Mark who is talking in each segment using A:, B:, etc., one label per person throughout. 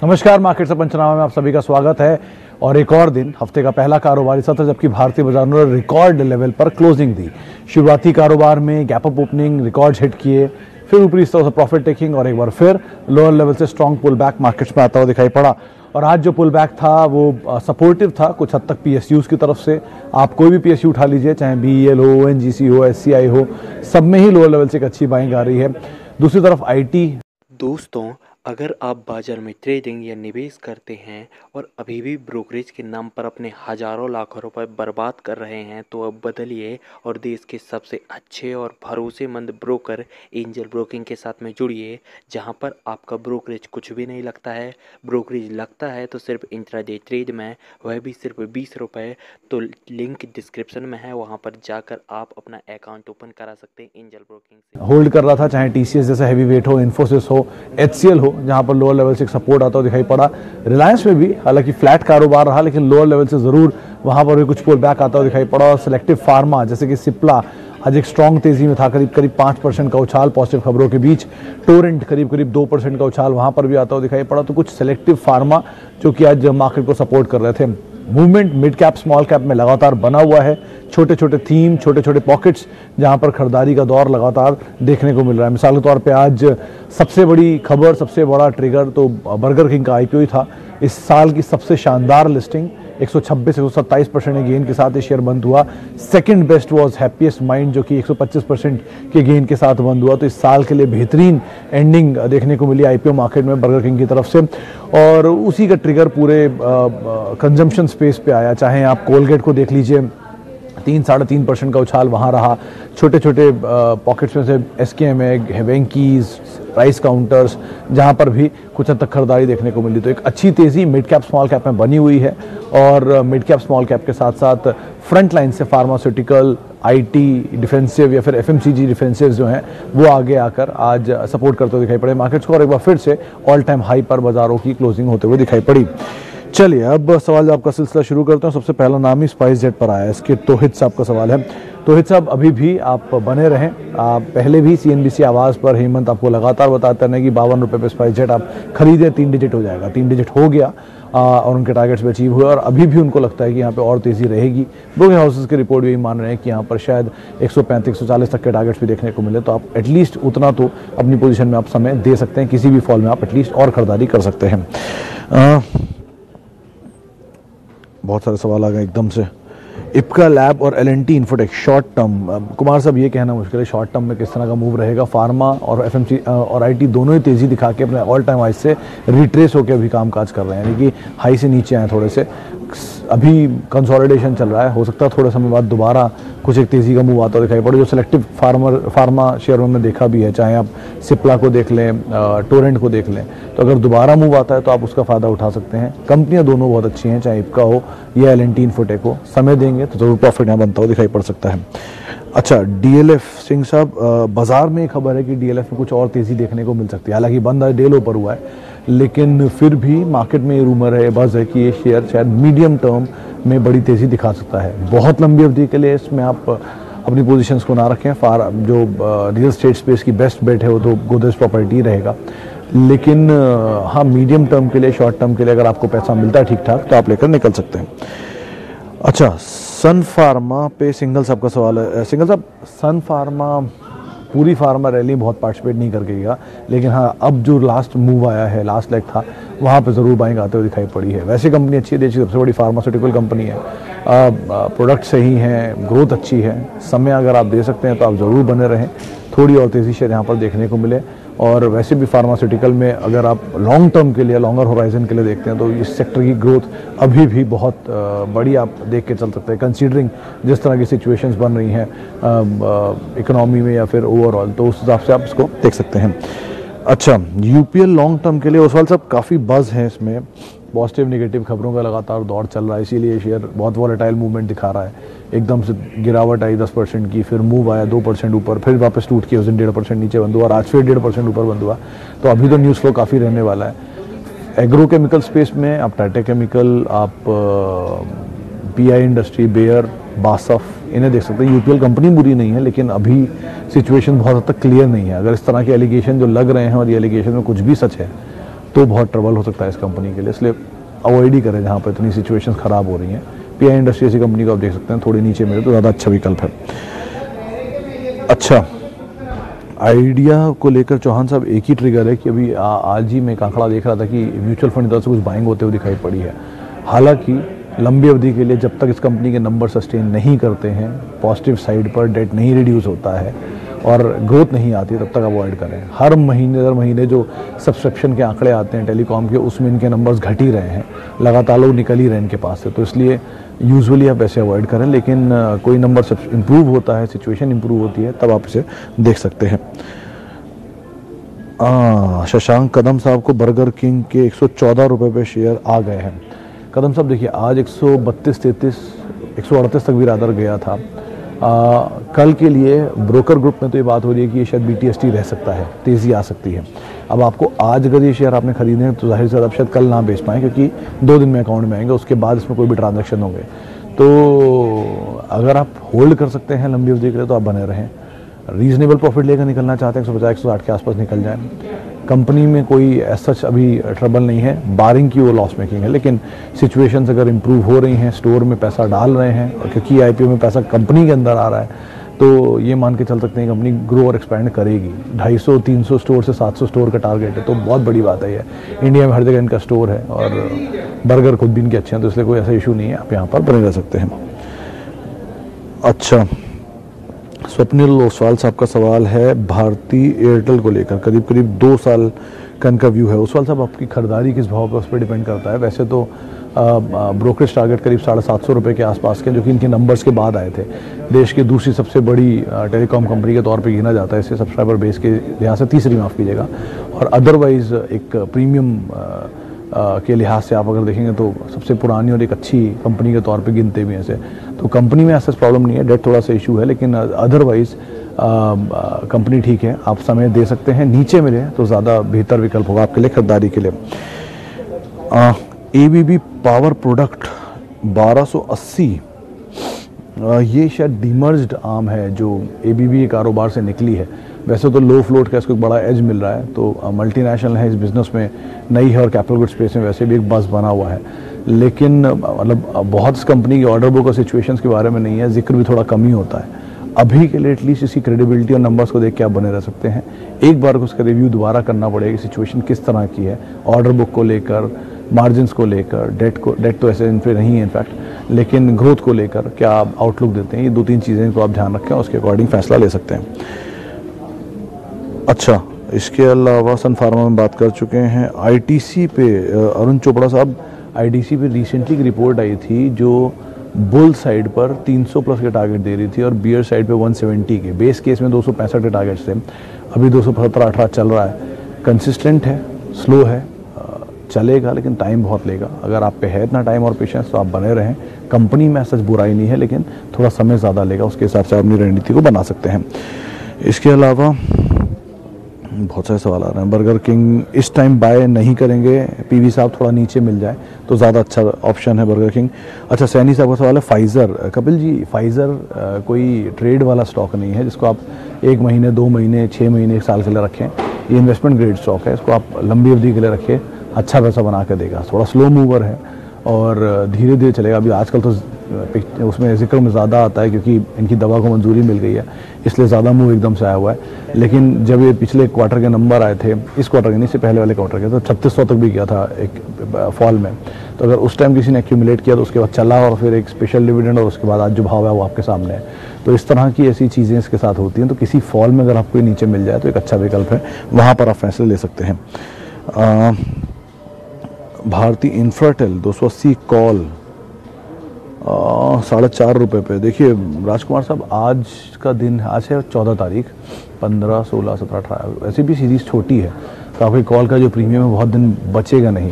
A: नमस्कार, मार्केट से पंचनामा में आप सभी का स्वागत है। और एक और दिन, हफ्ते का पहला कारोबारी सत्र, जबकि भारतीय बाजार ने रिकॉर्ड लेवल पर क्लोजिंग दी। शुरुआती कारोबार में gap up opening, records hit किए, फिर ऊपरी स्तर से प्रॉफिट टेकिंग और एक बार फिर लोअर लेवल से स्ट्रॉन्ग पुल बैक मार्केट्स में आता हुआ दिखाई पड़ा। और आज जो पुल बैक था वो सपोर्टिव था कुछ हद तक पीएसयूज की तरफ से। आप कोई भी पीएसयू उठा लीजिए, चाहे बीईएल हो, ओएनजीसी हो, एससीआई हो, सब में ही लोअर लेवल से एक अच्छी बाइंग आ रही है। दूसरी तरफ आईटी।
B: दोस्तों, अगर आप बाजार में ट्रेडिंग या निवेश करते हैं और अभी भी ब्रोकरेज के नाम पर अपने हजारों लाखों रुपए बर्बाद कर रहे हैं तो अब बदलिए और देश के सबसे अच्छे और भरोसेमंद ब्रोकर एंजल ब्रोकिंग के साथ में जुड़िए, जहां पर आपका ब्रोकरेज कुछ भी नहीं लगता है। ब्रोकरेज लगता है तो सिर्फ इंट्राडे ट्रेड में, वह भी सिर्फ 20 रुपये। तो लिंक डिस्क्रिप्शन में है, वहां पर जाकर आप अपना अकाउंट ओपन करा सकते हैं एंजल ब्रोकिंग से।
A: होल्ड कर रहा था, चाहे टीसीएस जैसा हैवी वेट हो, इन्फोसिस हो, एचसीएल हो, जहां पर लोअर लेवल से एक सपोर्ट आता हुआ दिखाई पड़ा। रिलायंस में भी हालांकि फ्लैट कारोबार रहा, लेकिन लोअर लेवल से जरूर वहां पर भी कुछ पुल बैक आता हुआ दिखाई पड़ा। और सिलेक्टिव फार्मा जैसे कि सिप्ला आज एक स्ट्रॉन्ग तेजी में था, करीब 5% का उछाल पॉजिटिव खबरों के बीच। टोरेंट करीब 2% का उछाल वहां पर भी आता हुआ दिखाई पड़ा। तो कुछ सिलेक्टिव फार्मा जो कि आज मार्केट को सपोर्ट कर रहे थे। Movement mid cap small cap में लगातार बना हुआ है। छोटे छोटे थीम, छोटे छोटे पॉकेट्स जहां पर खरीदारी का दौर लगातार देखने को मिल रहा है। मिसाल के तौर पे आज सबसे बड़ी खबर, सबसे बड़ा ट्रिगर तो बर्गर किंग का आईपीओ ही था। इस साल की सबसे शानदार लिस्टिंग, 126-127% गेन के साथ ये शेयर बंद हुआ। Second best was happiest mind जो कि 125% के गेन के साथ बंद हुआ। तो इस साल के लिए बेहतरीन एंडिंग देखने को मिली आईपीओ मार्केट में बर्गर किंग की तरफ से। और उसी का ट्रिगर पूरे कंजम्पशन स्पेस पे आया। चाहे आप कोलगेट को देख लीजिए, 3-3.5% का उछाल वहाँ रहा। छोटे छोटे पॉकेट्स में से एसकेएम है, वेंकीज, राइस काउंटर्स, जहाँ पर भी कुछ हद तक खरीदारी देखने को मिली। तो एक अच्छी तेज़ी मिड कैप स्मॉल कैप में बनी हुई है। और मिड कैप स्मॉल कैप के साथ साथ फ्रंट लाइन से फार्मास्यूटिकल, आईटी डिफेंसिव या फिर एफएमसीजी डिफेंसिव जो हैं वो आगे आकर आज सपोर्ट करते हुए दिखाई पड़े मार्केट्स को। और एक बार फिर से ऑल टाइम हाई पर बाजारों की क्लोजिंग होते हुए दिखाई पड़ी। चलिए अब सवाल जवाब का सिलसिला शुरू करते हैं। सबसे पहला नाम ही स्पाइस जेट पर आया है। इसके तोहिद साहब का सवाल है। तोहिद साहब, अभी भी आप बने रहें। आप पहले भी सीएनबीसी आवाज़ पर हेमंत आपको लगातार बताते हैं कि 52 रुपये पर स्पाइस जेट आप खरीदें, 3 डिजिट हो जाएगा। 3 डिजिट हो गया और उनके टारगेट्स भी अचीव हुए। और अभी भी उनको लगता है कि यहाँ पे और तेज़ी रहेगी। ब्रोकिंग हाउसेस की रिपोर्ट यही मान रहे हैं कि यहाँ पर शायद 135-140 तक के टारगेट्स भी देखने को मिले। तो आप एटलीस्ट उतना तो अपनी पोजीशन में आप समय दे सकते हैं। किसी भी फॉल में आप एटलीस्ट और खरीदारी कर सकते हैं। बहुत सारे सवाल आ गए एकदम से। इप्का लैब और L and T infotech short term, Kumar साहब ये कहना मुश्किल है शॉर्ट टर्म में किस तरह का मूव रहेगा। फार्मा और एफएमसी और आईटी दोनों ही तेज़ी दिखा के अपने ऑल टाइम हाई से रिट्रेस होकर अभी कामकाज कर रहे हैं, यानी कि हाई से नीचे आए थोड़े से। अभी कंसोलिडेशन चल रहा है, हो सकता है थोड़े समय बाद दोबारा कुछ एक तेज़ी का मूव आता दिखाई पड़े। जो सिलेक्टिव फार्मा शेयरों में देखा भी है, चाहे आप सिप्ला को देख लें, टोरेंट को देख लें, तो अगर दोबारा मूव आता है तो आप उसका फ़ायदा उठा सकते हैं। कंपनियां दोनों बहुत अच्छी हैं, चाहे इप्का हो या एलएनटी इन्फोटेक हो। समय देंगे तो जरूर प्रॉफिट यहाँ बनता हो दिखाई पड़ सकता है। अच्छा, डीएलएफ सिंह साहब, बाजार में खबर है कि डीएलएफ में कुछ और तेज़ी देखने को मिल सकती है। हालांकि बंद डे लो पर हुआ है, लेकिन फिर भी मार्केट में ये रूमर है, बज़ है कि ये शेयर शायद मीडियम टर्म में बड़ी तेज़ी दिखा सकता है। बहुत लंबी अवधि के लिए इसमें आप अपनी पोजीशंस को ना रखें। जो रियल स्टेट स्पेस की बेस्ट बेट है वो तो गोदरेज प्रॉपर्टी रहेगा। लेकिन हाँ, मीडियम टर्म के लिए, शॉर्ट टर्म के लिए अगर आपको पैसा मिलता है ठीक ठाक तो आप लेकर निकल सकते हैं। अच्छा, सन फार्मा पे सिंगल साहब का सवाल है। सिंगल साहब, सन फार्मा पूरी फार्मा रैली बहुत पार्टिसिपेट नहीं करके गया, लेकिन हाँ अब जो लास्ट मूव आया है, लास्ट लेग था, वहाँ पे ज़रूर बाइंग आते हुए दिखाई पड़ी है। वैसे कंपनी अच्छी है, देश की सबसे बड़ी फार्मास्यूटिकल कंपनी है। प्रोडक्ट सही हैं, ग्रोथ अच्छी है। समय अगर आप दे सकते हैं तो आप ज़रूर बने रहें। थोड़ी और तेज़ी शेयर यहाँ पर देखने को मिले। और वैसे भी फार्मास्यूटिकल में अगर आप लॉन्ग टर्म के लिए, लॉन्गर होराइजन के लिए देखते हैं तो इस सेक्टर की ग्रोथ अभी भी बहुत बड़ी आप देख के चल सकते हैं, कंसीडरिंग जिस तरह की सिचुएशंस बन रही हैं इकोनॉमी में या फिर ओवरऑल। तो उस हिसाब से आप इसको देख सकते हैं। अच्छा, यूपीएल लॉन्ग टर्म के लिए ओसवाल साहब काफ़ी बज़ है इसमें। पॉजिटिव नेगेटिव खबरों का लगातार दौर चल रहा है, इसीलिए शेयर बहुत वॉलेटाइल मूवमेंट दिखा रहा है। एकदम से गिरावट आई 10% की, फिर मूव आया 2% ऊपर, फिर वापस टूट के उस दिन 1.5% नीचे बंद हुआ और आज फिर 1.5% ऊपर बंद हुआ। तो अभी तो न्यूज़ फ्लो काफ़ी रहने वाला है। एग्रोकेमिकल स्पेस में आप टाटा केमिकल, आप पीआई इंडस्ट्री, बेयर, बासफ, इन्हें देख सकते हैं। यूपीएल कंपनी बुरी नहीं है, लेकिन अभी सिचुएशन बहुत हद तक क्लियर नहीं है। अगर इस तरह के एलिगेशन जो लग रहे हैं और ये एलिगेशन में कुछ भी सच है तो बहुत ट्रबल हो सकता है इस कंपनी के लिए, इसलिए अवॉइड ही करें जहाँ पर इतनी सिचुएशंस ख़राब हो रही हैं। पीआई इंडस्ट्री ऐसी कंपनी को आप देख सकते हैं, थोड़ी नीचे मिले तो ज़्यादा अच्छा विकल्प है। अच्छा, आइडिया को लेकर चौहान साहब एक ही ट्रिगर है कि अभी आज ही मैं एक आंकड़ा देख रहा था कि म्यूचुअल फंड तरफ से कुछ बाइंग होते हुए दिखाई पड़ी है। हालांकि लंबी अवधि के लिए जब तक इस कंपनी के नंबर सस्टेन नहीं करते हैं, पॉजिटिव साइड पर डेट नहीं रिड्यूस होता है और ग्रोथ नहीं आती, तब तक अवॉइड करें। हर महीने जो सब्सक्रिप्शन के आंकड़े आते हैं टेलीकॉम के, उसमें इनके नंबर्स घट ही रहे हैं, लगातार लोग निकल ही रहे हैं इनके पास से, तो इसलिए यूजुअली आप ऐसे अवॉइड करें। लेकिन कोई नंबर सब इम्प्रूव होता है, सिचुएशन इम्प्रूव होती है, तब आप इसे देख सकते हैं। शशांक कदम साहब को बर्गर किंग के 114 रुपये पे शेयर आ गए हैं। कदम साहब देखिए, आज 132-33 138 तक भी रादर गया था। कल के लिए ब्रोकर ग्रुप में तो ये बात हो रही है कि ये शायद BTST रह सकता है, तेज़ी आ सकती है। अब आपको आज अगर ये शेयर आपने खरीदे हैं तो जाहिर से आप शायद कल ना बेच पाएँ, क्योंकि 2 दिन में अकाउंट में आएंगे, उसके बाद इसमें कोई भी ट्रांजैक्शन होंगे। तो अगर आप होल्ड कर सकते हैं लंबी अवधि के लिए तो आप बने रहें। रीजनेबल प्रॉफिट लेकर निकलना चाहते हैं 150-160 के आसपास निकल जाए। कंपनी में कोई सच अभी ट्रबल नहीं है, बारिंग की वो लॉस मेकिंग है, लेकिन सिचुएशंस अगर इम्प्रूव हो रही हैं, स्टोर में पैसा डाल रहे हैं, और क्योंकि IPO में पैसा कंपनी के अंदर आ रहा है, तो ये मान के चल सकते हैं कंपनी ग्रो और एक्सपैंड करेगी। 250-300 स्टोर से 700 स्टोर का टारगेट है, तो बहुत बड़ी बात है ये। इंडिया में हर जगह इनका स्टोर है और बर्गर खुद भी इनके अच्छे हैं, तो इसलिए कोई ऐसा इशू नहीं है, आप यहाँ पर बने रह सकते हैं। अच्छा, स्वप्निल ओसवाल साहब का सवाल है भारती एयरटेल को लेकर, करीब 2 साल का इनका व्यू है। ओसवाल साहब, आपकी खरीदारी किस भाव पर, उस पर डिपेंड करता है। वैसे तो ब्रोकरेज टारगेट करीब 750 रुपये के आसपास के, जो कि इनके नंबर्स के बाद आए थे। देश की दूसरी सबसे बड़ी टेलीकॉम कंपनी के तौर पे गिना जाता है इसे, सब्सक्राइबर बेस के लिहाज से तीसरी, माफ़ कीजिएगा, और अदरवाइज़ एक प्रीमियम के लिहाज से आप अगर देखेंगे तो सबसे पुरानी और एक अच्छी कंपनी के तौर पे गिनते भी हैं इसे। तो कंपनी में ऐसा प्रॉब्लम नहीं है, डेट थोड़ा सा इशू है, लेकिन अदरवाइज़ कंपनी ठीक है, आप समय दे सकते हैं। नीचे मिले तो ज़्यादा बेहतर विकल्प होगा आपके लिए खरीदारी के लिए। ABB पावर प्रोडक्ट 1280, ये शायद डीमर्ज्ड आर्म है जो ABB के कारोबार से निकली है। वैसे तो लो फ्लोट का इसको एक बड़ा एज मिल रहा है, तो मल्टीनेशनल है, इस बिज़नेस में नई है और कैपिटल गुड स्पेस में वैसे भी एक बस बना हुआ है। लेकिन मतलब बहुत इस कंपनी की ऑर्डर बुक और सिचुएशंस के बारे में नहीं है, जिक्र भी थोड़ा कम ही होता है। अभी के लिए एटलीस्ट इसी क्रेडिबिलिटी और नंबर्स को देख के आप बने रह सकते हैं। एक बार उसका रिव्यू दोबारा करना पड़ेगा, सिचुएशन किस तरह की है, ऑर्डर बुक को लेकर, मार्जिन्स को लेकर, डेट तो ऐसे इन पर नहीं है इनफैक्ट, लेकिन ग्रोथ को लेकर क्या आप आउटलुक देते हैं, ये 2-3 चीज़ें को आप ध्यान रखें, उसके अकॉर्डिंग फैसला ले सकते हैं। अच्छा, इसके अलावा सन फार्मा में बात कर चुके हैं। ITC पे अरुण चोपड़ा साहब, ITC पे रिसेंटली एक रिपोर्ट आई थी जो बुल साइड पर 300 प्लस के टारगेट दे रही थी और बियर साइड पे 170 के, बेस केस में 265 के टारगेट्स थे, अभी 217-18 चल रहा है। कंसिस्टेंट है, स्लो है, चलेगा, लेकिन टाइम बहुत लेगा। अगर आप पे है इतना टाइम और पेशेंस तो आप बने रहें। कंपनी में सच बुराई नहीं है, लेकिन थोड़ा समय ज़्यादा लेगा, उसके हिसाब से अपनी रणनीति को बना सकते हैं। इसके अलावा बहुत सारे सवाल आ रहे हैं। बर्गर किंग इस टाइम बाय नहीं करेंगे, PV साहब थोड़ा नीचे मिल जाए तो ज़्यादा अच्छा ऑप्शन है बर्गर किंग। अच्छा, सैनी साहब का सवाल है फाइज़र। कपिल जी, फाइज़र कोई ट्रेड वाला स्टॉक नहीं है जिसको आप 1 महीने, 2 महीने, 6 महीने, 1 साल के लिए रखें। ये इन्वेस्टमेंट ग्रेड स्टॉक है, इसको आप लंबी अवधि के लिए रखें, अच्छा पैसा बना के देगा। थोड़ा स्लो मूवर है और धीरे धीरे चलेगा। अभी आजकल तो उसमें जिक्र में ज़्यादा आता है क्योंकि इनकी दवा को मंजूरी मिल गई है, इसलिए ज़्यादा मूव एकदम से आया हुआ है। लेकिन जब ये पिछले क्वार्टर के नंबर आए थे, इस क्वार्टर के नहीं, इससे पहले वाले क्वार्टर के, तो 3600 तक भी गया था एक फॉल में। तो अगर उस टाइम किसी ने एक्यूमुलेट किया तो उसके बाद चला और फिर एक स्पेशल डिविडेंड और उसके बाद आज जो भाव है वो आपके सामने है। तो इस तरह की ऐसी चीज़ें इसके साथ होती हैं। तो किसी फॉल में अगर आपको नीचे मिल जाए तो एक अच्छा विकल्प है, वहाँ पर आप फैसले ले सकते हैं। भारती इंफ्राटेल 280 कॉल 4.5 रुपये पे। देखिए राजकुमार साहब, आज का दिन, आज है 14 तारीख, 15, 16, 17, 18, वैसे भी सीरीज़ छोटी है तो आपकी कॉल का जो प्रीमियम है बहुत दिन बचेगा नहीं।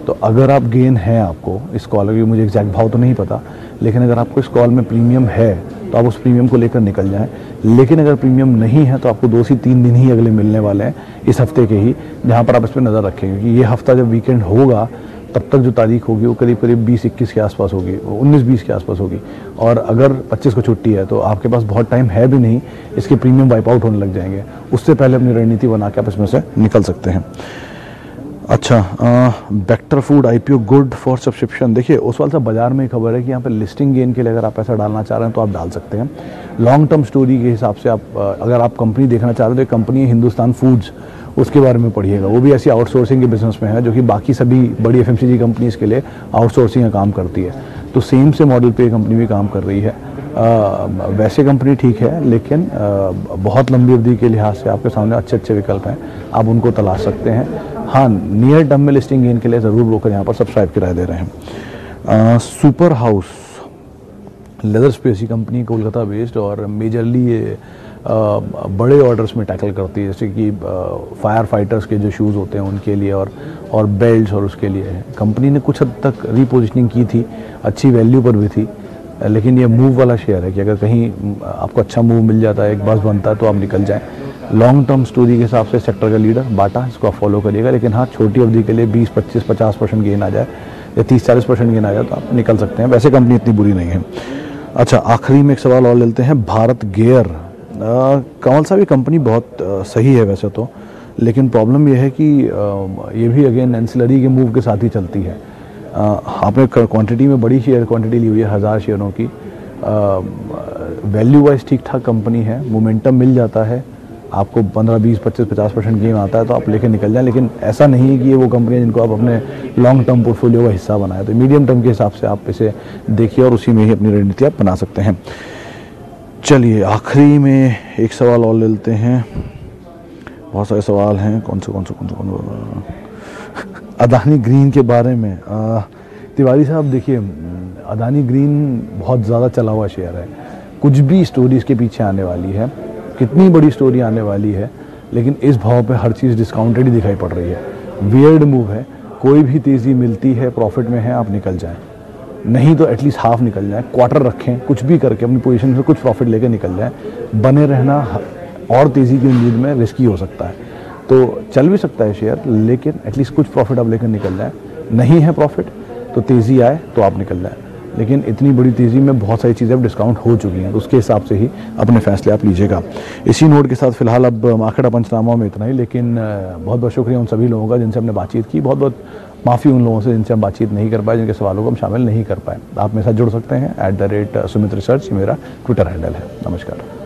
A: तो अगर आप गेन है आपको इस कॉल की, मुझे एग्जैक्ट भाव तो नहीं पता, लेकिन अगर आपको इस कॉल में प्रीमियम है तो आप उस प्रीमियम को लेकर निकल जाएं। लेकिन अगर प्रीमियम नहीं है तो आपको 2 से 3 दिन ही अगले मिलने वाले हैं इस हफ्ते के ही, जहाँ पर आप इस पर नज़र रखें, क्योंकि ये हफ्ता जब वीकेंड होगा तब तक जो तारीख होगी वो करीब 20-21 के आसपास होगी, 19-20 के आसपास होगी। और अगर 25 को छुट्टी है तो आपके पास बहुत टाइम है भी नहीं, इसके प्रीमियम वाइप आउट होने लग जाएंगे। उससे पहले अपनी रणनीति बना के आप इसमें से निकल सकते हैं। अच्छा, Bector food IPO good for subscription. देखिए ओसवाल साहब, बाजार में खबर है कि यहाँ पे लिस्टिंग गेन के लिए अगर आप पैसा डालना चाह रहे हैं तो आप डाल सकते हैं। लॉन्ग टर्म स्टोरी के हिसाब से आप अगर आप कंपनी देखना चाह रहे हो तो एक कंपनी है हिंदुस्तान फूड्स, उसके बारे में पढ़िएगा। वो भी ऐसी आउटसोर्सिंग के बिजनेस में है जो कि बाकी सभी बड़ी एफएमसीजी कंपनीज के लिए आउटसोर्सिंग का काम करती है। तो सेम से मॉडल पे कंपनी भी काम कर रही है। वैसे कंपनी ठीक है, लेकिन बहुत लंबी अवधि के लिहाज से आपके सामने अच्छे अच्छे विकल्प हैं, आप उनको तलाश सकते हैं। हाँ, नियर टर्म में लिस्टिंग गेन के लिए ज़रूर ब्रोकर यहाँ पर सब्सक्राइब की राय दे रहे हैं। सुपर हाउस लेदर स्पेस की कंपनी कोलकाता बेस्ड और मेजरली ये बड़े ऑर्डर्स में टैकल करती है, जैसे कि फायर फाइटर्स के जो शूज़ होते हैं उनके लिए और बेल्ट्स, और उसके लिए कंपनी ने कुछ हद तक रीपोजिशनिंग की थी, अच्छी वैल्यू पर भी थी। लेकिन ये मूव वाला शेयर है कि अगर कहीं आपको अच्छा मूव मिल जाता है, एक बस बनता है, तो आप निकल जाएं। लॉन्ग टर्म स्टोरी के हिसाब से सेक्टर का लीडर बाटा, इसको आप फॉलो करिएगा। लेकिन हाँ, छोटी अवधि के लिए 20, 25, 50% गेन आ जाए या 30, 40% गेन आ जाए तो आप निकल सकते हैं। वैसे कंपनी इतनी बुरी नहीं है। अच्छा, आखिरी में एक सवाल और लेते हैं। भारत गेयर, कंवल साहब, ये कंपनी बहुत सही है वैसे तो, लेकिन प्रॉब्लम ये है कि ये भी अगेन एंसिलरी के मूव के साथ ही चलती है। आपने क्वांटिटी में बड़ी शेयर क्वांटिटी ली हुई है 1000 शेयरों की। वैल्यू वाइज ठीक ठाक कंपनी है, मोमेंटम मिल जाता है, आपको 15, 20, 25, 50% गेन आता है तो आप लेके निकल जाएं। लेकिन ऐसा नहीं है कि ये वो कंपनी है जिनको आप अपने लॉन्ग टर्म पोर्टफोलियो का हिस्सा बनाए। तो मीडियम टर्म के हिसाब से आप इसे देखिए और उसी में ही अपनी रणनीति आप बना सकते हैं। चलिए, आखिरी में एक सवाल और लेते हैं। बहुत सारे सवाल हैं, कौन से अदानी ग्रीन के बारे में। तिवारी साहब, देखिए अदानी ग्रीन बहुत ज़्यादा चला हुआ शेयर है, कुछ भी स्टोरी इसके पीछे आने वाली है, कितनी बड़ी स्टोरी आने वाली है, लेकिन इस भाव पे हर चीज़ डिस्काउंटेड ही दिखाई पड़ रही है। वियर्ड मूव है, कोई भी तेज़ी मिलती है, प्रॉफिट में है, आप निकल जाएं, नहीं तो एटलीस्ट हाफ निकल जाएं, क्वार्टर रखें, कुछ भी करके अपनी पोजीशन से कुछ प्रॉफिट लेकर निकल जाएं। बने रहना और तेज़ी की उम्मीद में रिस्की हो सकता है, तो चल भी सकता है शेयर, लेकिन एटलीस्ट कुछ प्रॉफिट आप लेकर निकल जाएं। नहीं है प्रॉफिट तो तेज़ी आए तो आप निकल जाएं, लेकिन इतनी बड़ी तेज़ी में बहुत सारी चीज़ें अब डिस्काउंट हो चुकी हैं, तो उसके हिसाब से ही अपने फैसले आप लीजिएगा। इसी नोट के साथ फिलहाल अब मार्केट पंचनामा में इतना ही, लेकिन बहुत बहुत शुक्रिया उन सभी लोगों का जिनसे हमने बातचीत की। बहुत बहुत माफ़ी उन लोगों से जिनसे हम बातचीत नहीं कर पाए, जिनके सवालों को हम शामिल नहीं कर पाए। आप मेरे साथ जुड़ सकते हैं @सुमित रिसर्च, मेरा ट्विटर हैंडल है। नमस्कार।